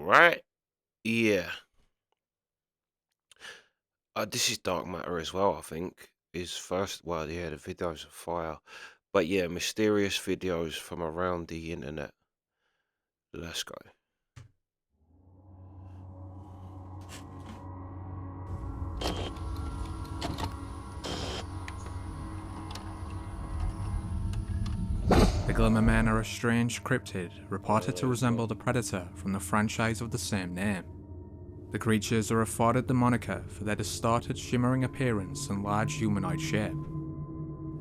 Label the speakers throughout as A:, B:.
A: right? Yeah. This is dark matter as well, I think. Is first, well, yeah, the videos are fire. But yeah, mysterious videos from around the internet. Let's go.
B: The Glimmer Man are a strange cryptid reported to resemble the Predator from the franchise of the same name. The creatures are afforded the moniker for their distorted, shimmering appearance and large humanoid shape.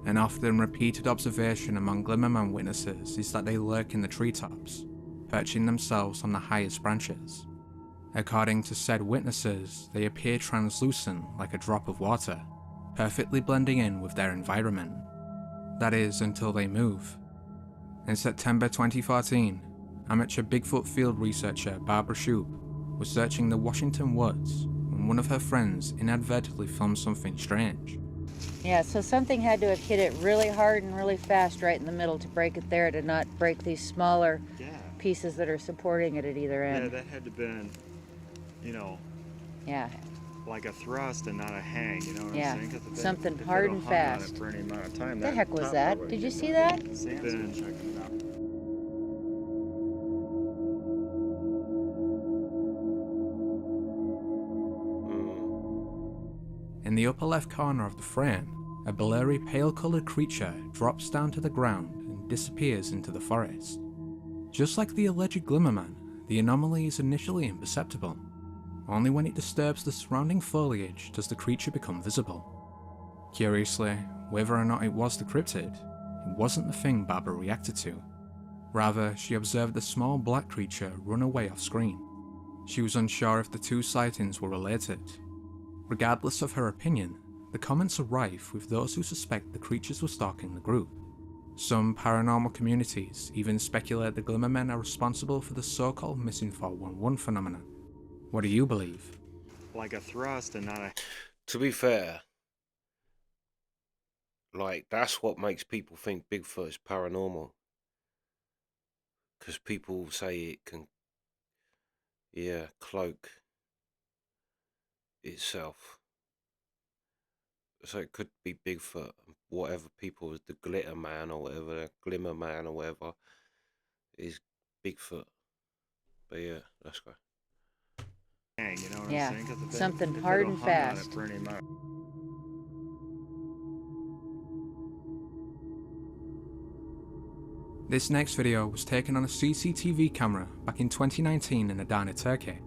B: An often repeated observation among Glimmer Man witnesses is that they lurk in the treetops, perching themselves on the highest branches. According to said witnesses, they appear translucent like a drop of water, perfectly blending in with their environment. That is, until they move. In September 2014, amateur Bigfoot field researcher Barbara Shoup was searching the Washington woods when one of her friends inadvertently filmed something strange.
C: Yeah, so something had to have hit it really hard and really fast right in the middle to break it there, to not break these smaller pieces that are supporting it at either end.
D: Yeah, that had to have been,
C: Yeah.
D: like a thrust and not a hang, you know what
C: Yeah,
D: I'm saying?
C: something hard and fast.
D: For any amount of time,
C: What the heck was that? Did you see that?
B: In the upper left corner of the frame, a blurry pale-coloured creature drops down to the ground and disappears into the forest. Just like the alleged Glimmer Man, the anomaly is initially imperceptible. Only when it disturbs the surrounding foliage does the creature become visible. Curiously, whether or not it was the cryptid, it wasn't the thing Barbara reacted to. Rather, she observed the small black creature run away off screen. She was unsure if the two sightings were related. Regardless of her opinion, the comments are rife with those who suspect the creatures were stalking the group. Some paranormal communities even speculate the Glimmer Men are responsible for the so-called missing 411 phenomenon. What do you believe?
D: Like a thrust and not a...
A: To be fair, like, that's what makes people think Bigfoot is paranormal. Because people say it can, cloak itself. So it could be Bigfoot, whatever people, the Glitter Man or whatever, the Glimmer Man or whatever, is Bigfoot. But yeah, let's go.
D: hang, you know what
C: Yeah,
D: I'm saying?
C: something hard and fast.
D: For any amount.
B: This next video was taken on a CCTV camera back in 2019 in Adana, Turkey.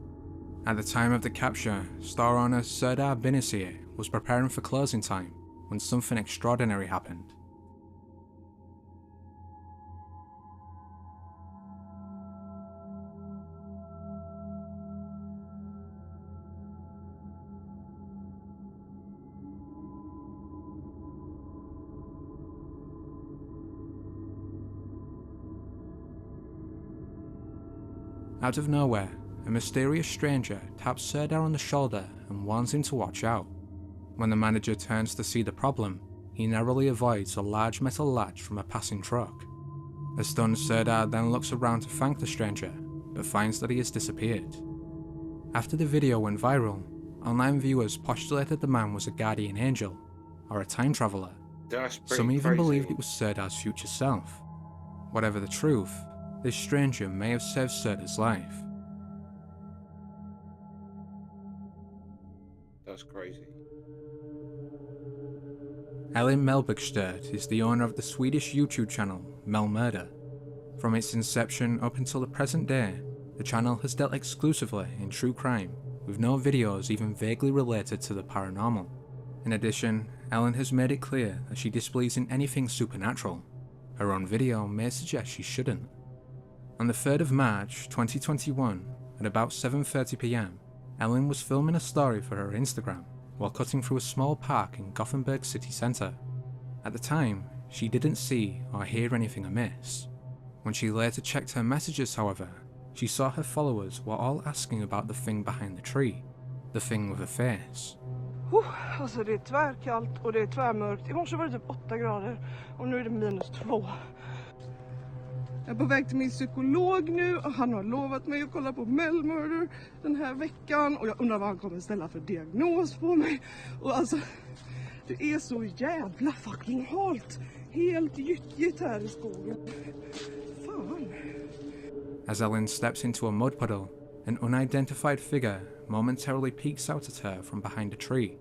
B: At the time of the capture, store owner Serdar Binisiye was preparing for closing time when something extraordinary happened. Out of nowhere, a mysterious stranger taps Serdar on the shoulder and warns him to watch out. When the manager turns to see the problem, he narrowly avoids a large metal latch from a passing truck. The stunned Serdar then looks around to thank the stranger, but finds that he has disappeared. After the video went viral, online viewers postulated the man was a guardian angel, or a time traveller. Some even believed it was Serdar's future self. Whatever the truth, this stranger may have saved Serdar's life.
A: That's crazy.
B: Elin Melbergstad is the owner of the Swedish YouTube channel Mel Murder. From its inception up until the present day, the channel has dealt exclusively in true crime, with no videos even vaguely related to the paranormal. In addition, Ellen has made it clear that she disbelieves in anything supernatural. Her own video may suggest she shouldn't. On the 3rd of March 2021, at about 7:30 PM, Ellen was filming a story for her Instagram while cutting through a small park in Gothenburg city centre. At the time, she didn't see or hear anything amiss. When she later checked her messages, however, she saw her followers were all asking about the thing behind the tree, the thing with a face.
E: Alltså det är tvärkallt och det är tvärmörkt. I morse var det typ 8 grader och nu är det -2. Jag är på väg till min psykolog nu och han har lovat mig att kolla på Mel Murder den här veckan. Och jag undrar vad han kommer ställa för diagnos på mig. Och alltså, det är så jävla fucking halt. Helt gyttjigt här i skogen. Fan.
B: As Ellen steps into a mud puddle, an unidentified figure momentarily peeks out at her from behind a tree.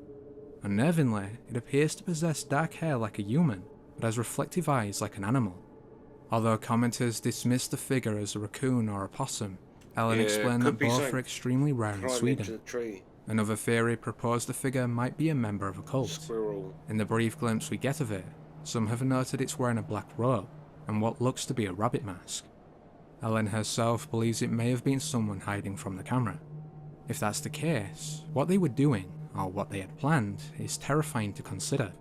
B: Unnervingly, it appears to possess dark hair like a human, but has reflective eyes like an animal. Although commenters dismiss the figure as a raccoon or a possum, Ellen explained that both are extremely rare in Sweden. Another theory proposed the figure might be a member of a cult.
A: Squirrel.
B: In the brief glimpse we get of it, some have noted it's wearing a black robe and what looks to be a rabbit mask. Ellen herself believes it may have been someone hiding from the camera. If that's the case, what they were doing, or what they had planned, is terrifying to consider.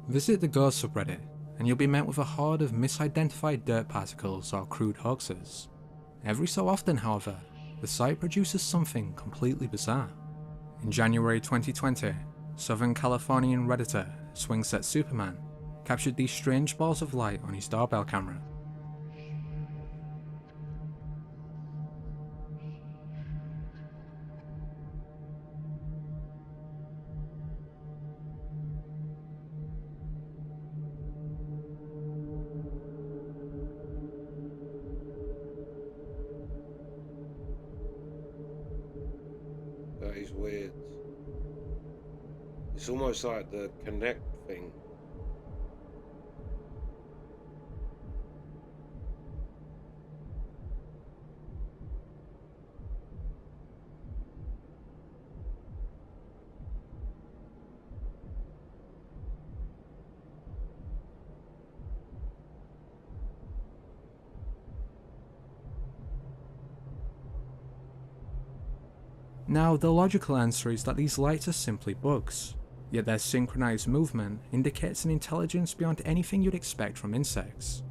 B: Visit the Ghost subreddit, and you'll be met with a horde of misidentified dirt particles or crude hoaxes. Every so often, however, the site produces something completely bizarre. In January 2020, Southern Californian Redditor Swingset Superman captured these strange balls of light on his doorbell camera.
A: That is weird. It's almost like the Connect thing.
B: Now, the logical answer is that these lights are simply bugs, yet their synchronized movement indicates an intelligence beyond anything you'd expect from insects.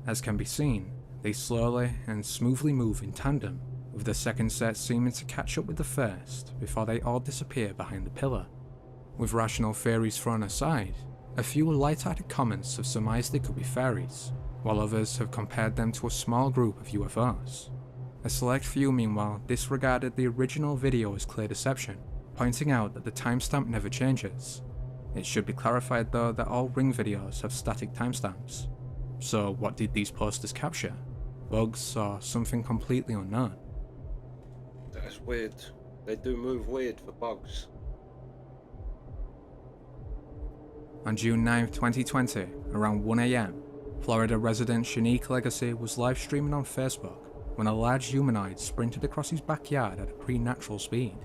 B: As can be seen, they slowly and smoothly move in tandem, with the second set seeming to catch up with the first before they all disappear behind the pillar. With rational theories thrown aside, a few light-hearted comments have surmised they could be fairies, while others have compared them to a small group of UFOs. A select few, meanwhile, disregarded the original video as clear deception, pointing out that the timestamp never changes. It should be clarified though that all Ring videos have static timestamps. So what did these posters capture? Bugs or something completely unknown?
A: That's weird. They do move weird for bugs.
B: On June 9th, 2020, around 1 AM, Florida resident Shanique Legacy was live streaming on Facebook when a large humanoid sprinted across his backyard at a preternatural speed.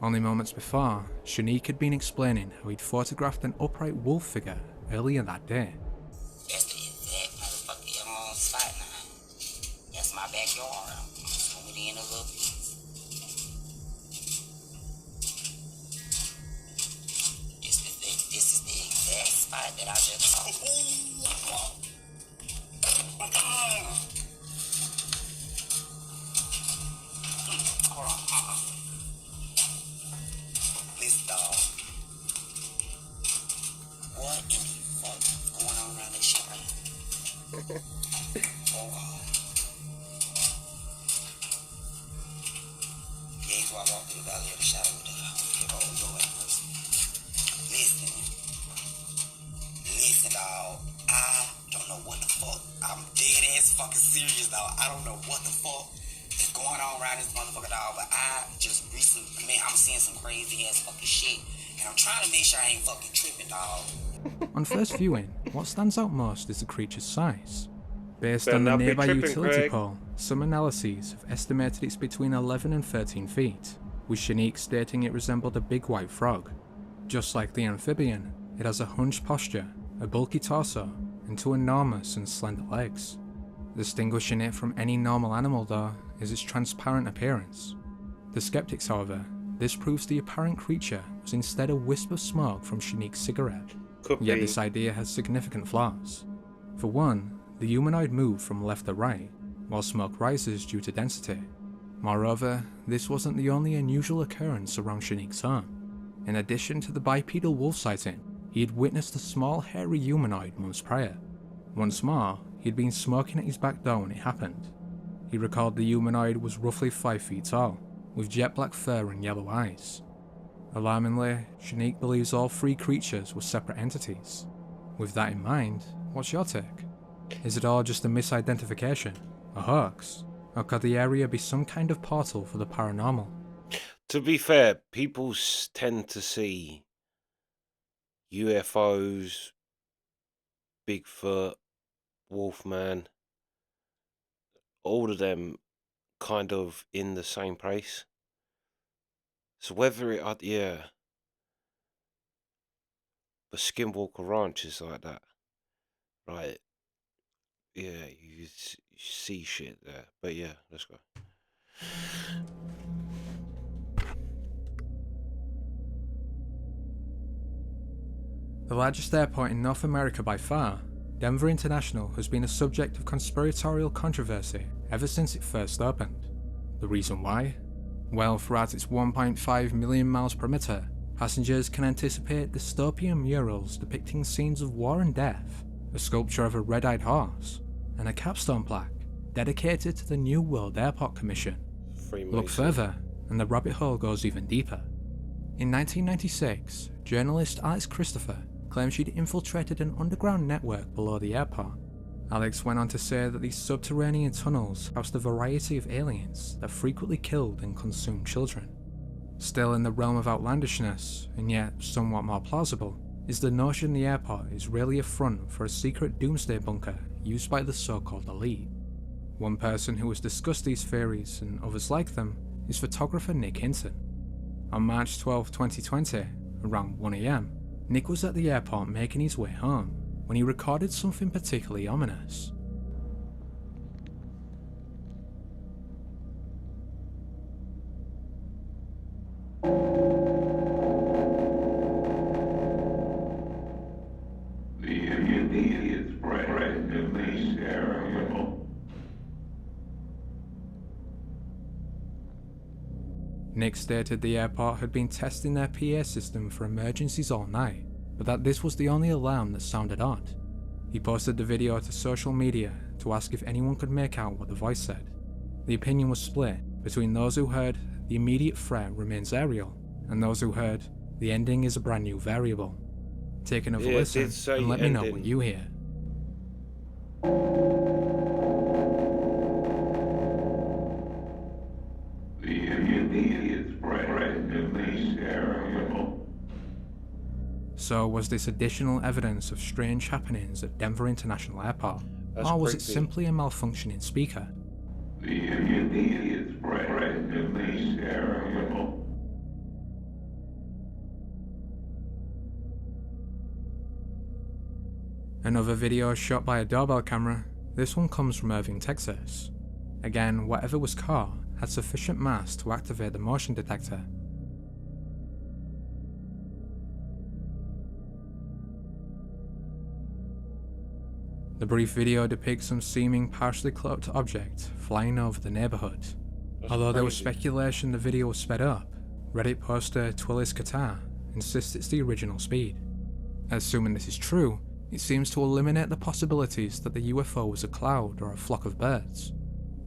B: Only moments before, Shanique had been explaining how he'd photographed an upright wolf figure earlier that day.
F: That's the exact motherfucking spot now. That's my backyard. I'm gonna zoom it in a little bit. This is the exact spot that I just saw. Hold on. Listen, dog. What in the fuck is going on around this shit right here? Oh, yeah, so I walked through the valley of the shadow with the old Lord. Listen, dog. I don't know what the fuck. I'm dead ass fucking serious, dog. I don't know what the fuck is going on around this motherfucker, dog. But I just recently, man, I'm seeing some crazy ass fucking shit. And I'm trying to make sure I ain't fucking tripping, dog.
B: On first viewing, what stands out most is the creature's size. Based
A: Better
B: on the
A: not be
B: nearby
A: tripping,
B: utility
A: Craig.
B: pole, some analyses have estimated it's between 11 and 13 feet, with Shanique stating it resembled a big white frog. Just like the amphibian, it has a hunched posture, a bulky torso, and two enormous and slender legs. Distinguishing it from any normal animal, though, is its transparent appearance. To skeptics, however, this proves the apparent creature was instead a wisp of smoke from Shanique's cigarette.
A: Could
B: Yet
A: be.
B: this idea has significant flaws. For one, the humanoid moved from left to right, while smoke rises due to density. Moreover, this wasn't the only unusual occurrence around Shanique's home. In addition to the bipedal wolf sighting, he had witnessed a small hairy humanoid months prior. Once more, he had been smoking at his back door when it happened. He recalled the humanoid was roughly 5 feet tall, with jet black fur and yellow eyes. Alarmingly, Shanique believes all 3 creatures were separate entities. With that in mind, what's your take? Is it all just a misidentification, a hoax, or could the area be some kind of portal for the paranormal?
A: To be fair, people tend to see UFOs, Bigfoot, Wolfman, all of them kind of in the same place. So whether it, yeah, but Skinwalker Ranch is like that, right? Yeah, you see shit there. But yeah, let's go.
B: The largest airport in North America by far, Denver International has been a subject of conspiratorial controversy ever since it first opened. The reason why? Well, throughout its 1.5 million miles perimeter, passengers can anticipate dystopian murals depicting scenes of war and death, a sculpture of a red-eyed horse, and a capstone plaque dedicated to the New World Airport Commission. Look further, and the rabbit hole goes even deeper. In 1996, journalist Alex Christopher claimed she'd infiltrated an underground network below the airport. Alex went on to say that these subterranean tunnels housed a variety of aliens that frequently killed and consumed children. Still in the realm of outlandishness, and yet somewhat more plausible, is the notion the airport is really a front for a secret doomsday bunker used by the so-called elite. One person who has discussed these theories, and others like them, is photographer Nick Hinton. On March 12, 2020, around 1 AM, Nick was at the airport making his way home when he recorded something particularly ominous.
G: The immediate spread in this area.
B: Nick stated the airport had been testing their PA system for emergencies all night, but that this was the only alarm that sounded odd. He posted the video to social media to ask if anyone could make out what the voice said. The opinion was split between those who heard the immediate threat remains aerial and those who heard the ending is a brand new variable. Take another listen and let me know what you hear.
G: The immediate spread in this area.
B: So was this additional evidence of strange happenings at Denver International Airport? Or was it simply a malfunctioning speaker?
G: The immediate spread in this area.
B: Another video shot by a doorbell camera. This one comes from Irving, Texas. Again, whatever was caught had sufficient mass to activate the motion detector. The brief video depicts some seeming partially cloaked object flying over the neighborhood. Although there was speculation the video was sped up, Reddit poster Twillis Qatar insists it's the original speed. Assuming this is true, it seems to eliminate the possibilities that the UFO was a cloud or a flock of birds.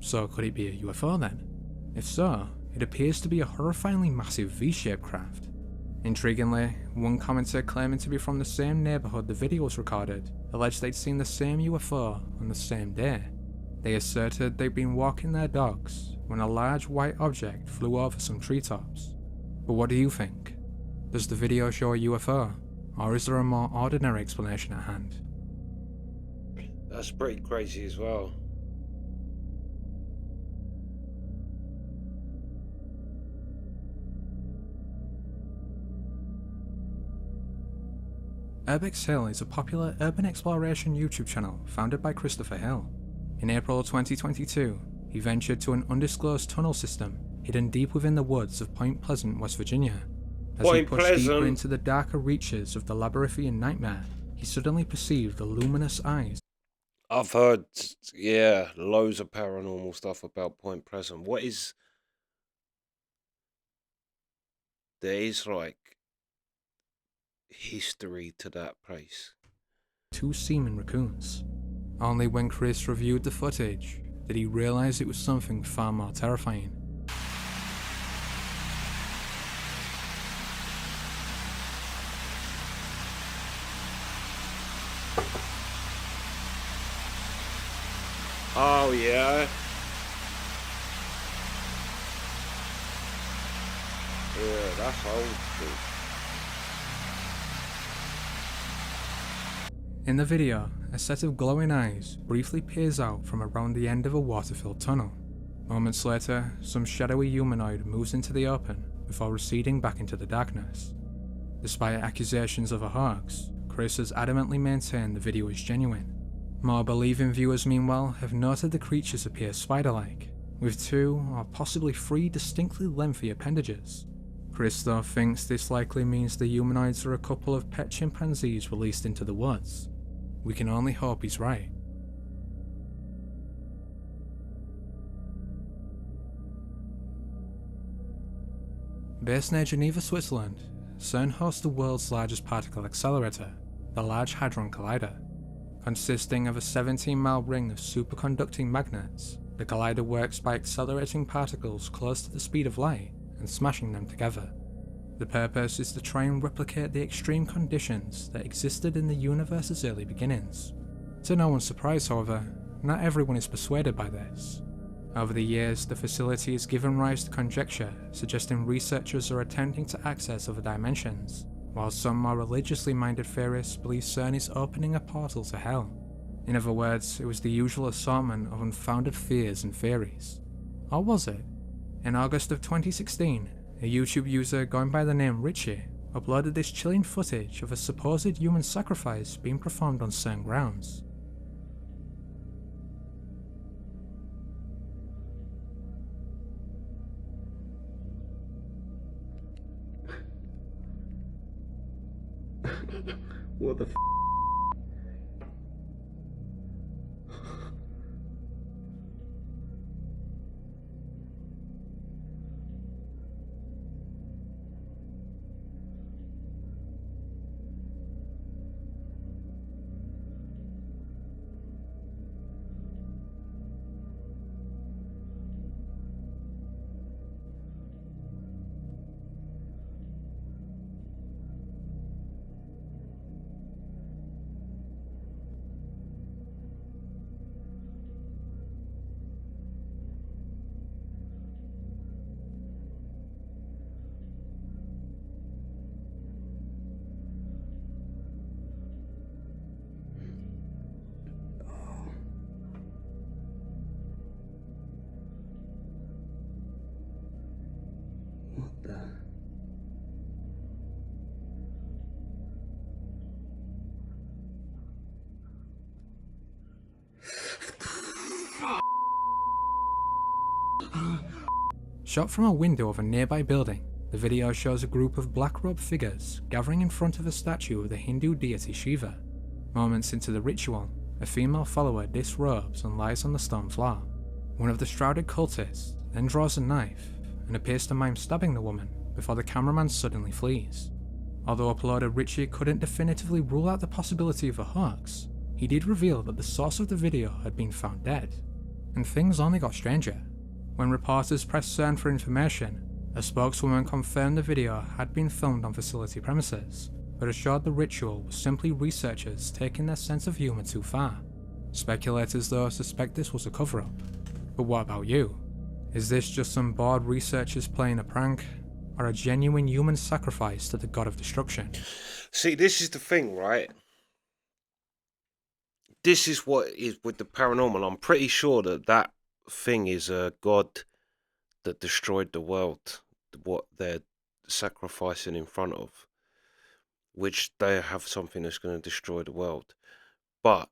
B: So could it be a UFO then? If so, it appears to be a horrifyingly massive V-shaped craft. Intriguingly, one commenter claiming to be from the same neighborhood the video was recorded alleged they'd seen the same UFO on the same day. They asserted they'd been walking their dogs when a large white object flew over some treetops. But what do you think? Does the video show a UFO, or is there a more ordinary explanation at hand?
A: That's pretty crazy as well.
B: Herck Hill is a popular urban exploration YouTube channel founded by Christopher Hill. In April 2022, he ventured to an undisclosed tunnel system hidden deep within the woods of Point Pleasant, West Virginia. As he pushed deeper into the darker reaches of the labyrinthian nightmare, he suddenly perceived the luminous eyes.
A: I've heard, yeah, loads of paranormal stuff about Point Pleasant. There is like history to that place.
B: 2 seeming raccoons. Only when Chris reviewed the footage did he realise it was something far more terrifying.
A: Oh yeah. Yeah, that's old school.
B: In the video, a set of glowing eyes briefly peers out from around the end of a water-filled tunnel. Moments later, some shadowy humanoid moves into the open before receding back into the darkness. Despite accusations of a hoax, Chris has adamantly maintained the video is genuine. More believing viewers meanwhile have noted the creatures appear spider-like, with 2 or possibly 3 distinctly lengthy appendages. Chris though thinks this likely means the humanoids are a couple of pet chimpanzees released into the woods. We can only hope he's right. Based near Geneva, Switzerland, CERN hosts the world's largest particle accelerator, the Large Hadron Collider. Consisting of a 17-mile ring of superconducting magnets, the collider works by accelerating particles close to the speed of light and smashing them together. The purpose is to try and replicate the extreme conditions that existed in the universe's early beginnings. To no one's surprise, however, not everyone is persuaded by this. Over the years, the facility has given rise to conjecture suggesting researchers are attempting to access other dimensions, while some more religiously minded theorists believe CERN is opening a portal to hell. In other words, it was the usual assortment of unfounded fears and theories. Or was it? In August of 2016, a YouTube user going by the name Richie uploaded this chilling footage of a supposed human sacrifice being performed on CERN grounds.
H: What the f? What the?
B: Shot from a window of a nearby building, the video shows a group of black-robed figures gathering in front of a statue of the Hindu deity Shiva. Moments into the ritual, a female follower disrobes and lies on the stone floor. One of the shrouded cultists then draws a knife and appears to mime stabbing the woman before the cameraman suddenly flees. Although uploader Richie couldn't definitively rule out the possibility of a hoax, he did reveal that the source of the video had been found dead. And things only got stranger. When reporters pressed CERN for information, a spokeswoman confirmed the video had been filmed on facility premises, but assured the ritual was simply researchers taking their sense of humour too far. Speculators though suspect this was a cover-up. But what about you? Is this just some bored researchers playing a prank, or a genuine human sacrifice to the god of destruction?
A: See, this is the thing, right? This is what is with the paranormal. I'm pretty sure that that thing is a god that destroyed the world, what they're sacrificing in front of, which they have something that's going to destroy the world. But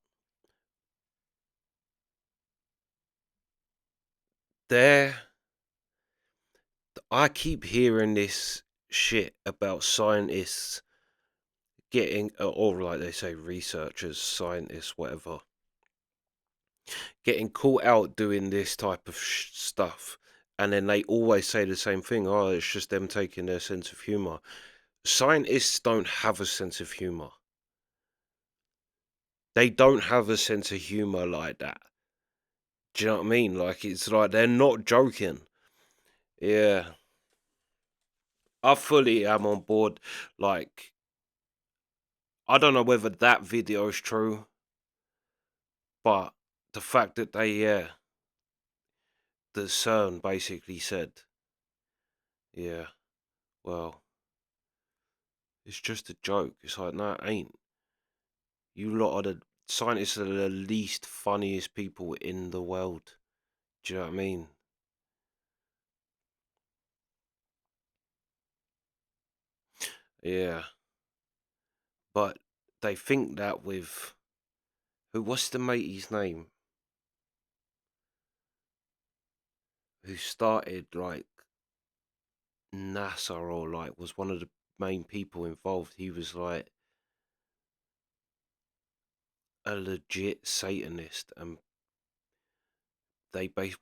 A: I keep hearing this shit about scientists getting, or like they say, researchers, scientists, whatever, getting caught out doing this type of stuff, and then they always say the same thing. Oh, it's just them taking their sense of humor. scientists don't have a sense of humor. They don't have a sense of humor like that. Do you know what I mean? Like, it's like they're not joking. Yeah. I fully am on board. Like, I don't know whether that video is true, but the fact that the CERN basically said, yeah, well, it's just a joke. It's like, no, it ain't. You lot are the scientists are the least funniest people in the world. Do you know what I mean? Yeah. But they think that with what's the matey's name? Who started like NASA or like was one of the main people involved. He was like a legit Satanist, and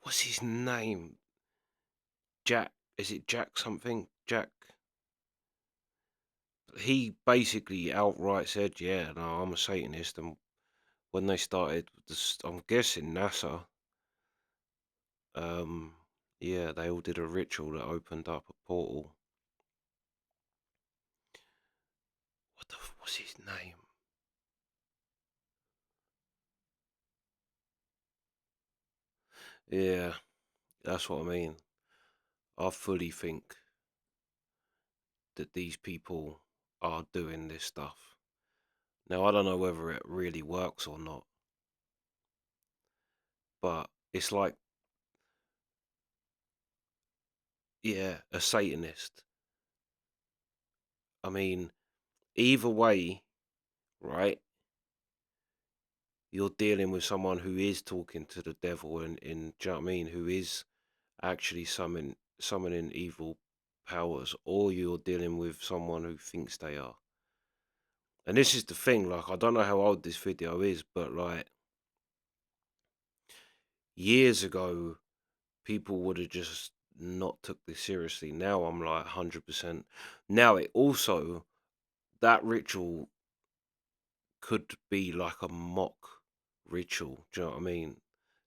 A: what's his name? Jack, is it Jack something? Jack. He basically outright said, "Yeah, no, I'm a Satanist." And when they started, I'm guessing NASA, yeah, they all did a ritual that opened up a portal. What's his name? Yeah, that's what I mean. I fully think that these people are doing this stuff. Now, I don't know whether it really works or not, but it's like, yeah, a Satanist. I mean, either way, right? You're dealing with someone who is talking to the devil and do you know what I mean? Who is actually summoning evil powers, or you're dealing with someone who thinks they are. And this is the thing, like, I don't know how old this video is, but like years ago, people would have just not took this seriously. Now I'm like 100%. Now it also, that ritual could be like a mock ritual. Do you know what I mean?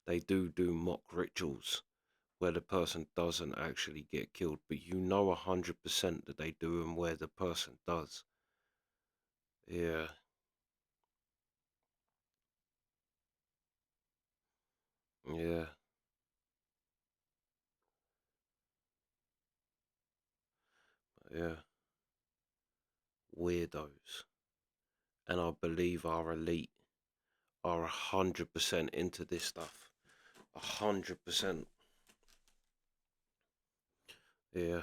A: They do mock rituals where the person doesn't actually get killed, but you know 100% that they do them where the person does. Yeah. Yeah. Yeah. Weirdos. And I believe our elite are 100% into this stuff. 100%. Yeah.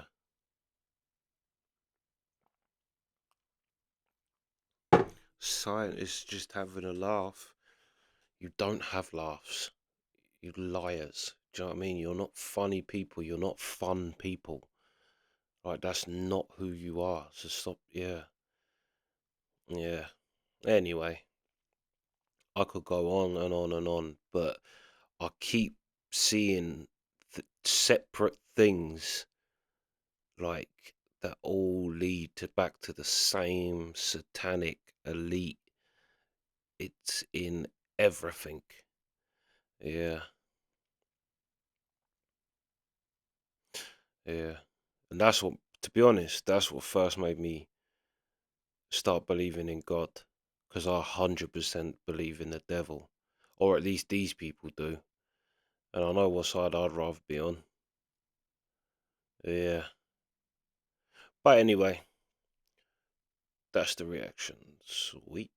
A: Scientists just having a laugh. You don't have laughs. You liars. Do you know what I mean? You're not funny people. You're not fun people. Like, that's not who you are. So stop. Yeah. Yeah. Anyway, I could go on and on and on, but I keep seeing separate things like that all lead to back to the same satanic elite. It's in everything. Yeah. Yeah. And that's what, to be honest, that's what first made me start believing in God. Because I 100% believe in the devil. Or at least these people do. And I know what side I'd rather be on. Yeah. But anyway, that's the reaction. Sweet.